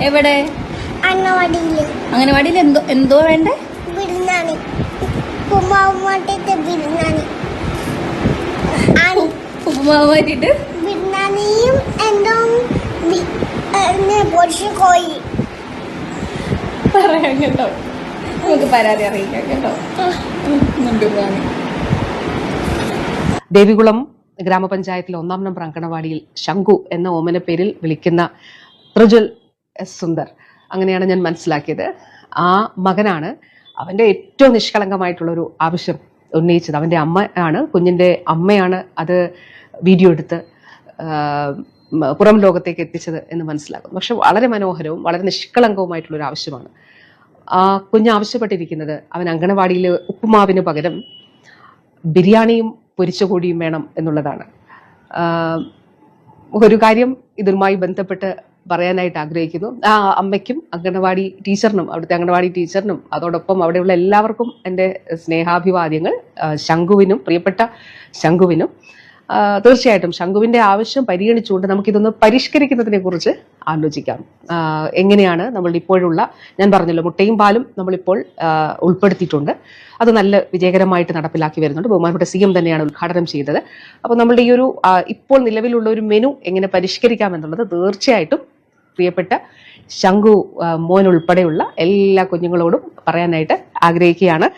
എവിടെ? അംഗനവാടിയിൽ എന്തോ വേണ്ടേ? ബിരിയാണി, ഉപ്പുമാവ് ബിരിയാണി, ഉപ്പുമാവ് മാറ്റിട്ട് ബിരിയാണിയും എന്തോ പൊരിച്ച കോഴി. പറയാം കേട്ടോ, നമുക്ക് പരാതി അറിയിക്കാം കേട്ടോ. ദേവികുളം ഗ്രാമപഞ്ചായത്തിലെ 1-ാം നമ്പർ അങ്കണവാടിയിൽ ശംഖു എന്ന ഓമന പേരിൽ വിളിക്കുന്ന പ്രജുൽ എസ് സുന്ദർ, അങ്ങനെയാണ് ഞാൻ മനസ്സിലാക്കിയത്. ആ മകനാണ് അവന്റെ ഏറ്റവും നിഷ്കളങ്കമായിട്ടുള്ളൊരു ആവശ്യം ഉന്നയിച്ചത്. അവന്റെ അമ്മ ആണ്, കുഞ്ഞിന്റെ അമ്മയാണ് അത് വീഡിയോ എടുത്ത് പുറം ലോകത്തേക്ക് എത്തിച്ചത് എന്ന് മനസ്സിലാക്കുന്നു. പക്ഷെ വളരെ മനോഹരവും വളരെ നിഷ്കളങ്കവുമായിട്ടുള്ളൊരു ആവശ്യമാണ്. ആ കുഞ്ഞ് ആവശ്യപ്പെട്ടിരിക്കുന്നത് അവൻ അങ്കണവാടിയിൽ ഉപ്പുമാവിന് പകരം ബിരിയാണിയും പൊരിച്ച കോഴിയും വേണം എന്നുള്ളതാണ്. ഒരു കാര്യം ഇതുമായി ബന്ധപ്പെട്ട് പറയാനായിട്ട് ആഗ്രഹിക്കുന്നു. ആ അമ്മയ്ക്കും അങ്കണവാടി ടീച്ചറിനും, അവിടുത്തെ അങ്കണവാടി ടീച്ചറിനും അതോടൊപ്പം അവിടെയുള്ള എല്ലാവർക്കും എൻ്റെ സ്നേഹാഭിവാദ്യങ്ങൾ. ശംഖുവിനും, പ്രിയപ്പെട്ട ശംഖുവിനും തീർച്ചയായിട്ടും ശംഖുവിന്റെ ആവശ്യം പരിഗണിച്ചുകൊണ്ട് നമുക്കിതൊന്ന് പരിഷ്കരിക്കുന്നതിനെ കുറിച്ച് ആലോചിക്കാം. എങ്ങനെയാണ് നമ്മൾ ഇപ്പോഴുള്ള, ഞാൻ പറഞ്ഞല്ലോ, മുട്ടയും പാലും നമ്മളിപ്പോൾ ഉൾപ്പെടുത്തിയിട്ടുണ്ട്. അത് നല്ല വിജയകരമായിട്ട് നടപ്പിലാക്കി വരുന്നുണ്ട്. ബഹുമാനപ്പെട്ട CM തന്നെയാണ് ഉദ്ഘാടനം ചെയ്തത്. അപ്പോൾ നമ്മളുടെ ഈ ഒരു ഇപ്പോൾ നിലവിലുള്ള ഒരു മെനു എങ്ങനെ പരിഷ്കരിക്കാം എന്നുള്ളത് തീർച്ചയായിട്ടും പ്രിയപ്പെട്ട ശംഖു മോൻ ഉൾപ്പെടെയുള്ള എല്ലാ കുഞ്ഞുങ്ങളോടും പറയാനായിട്ട് ആഗ്രഹിക്കുകയാണ്.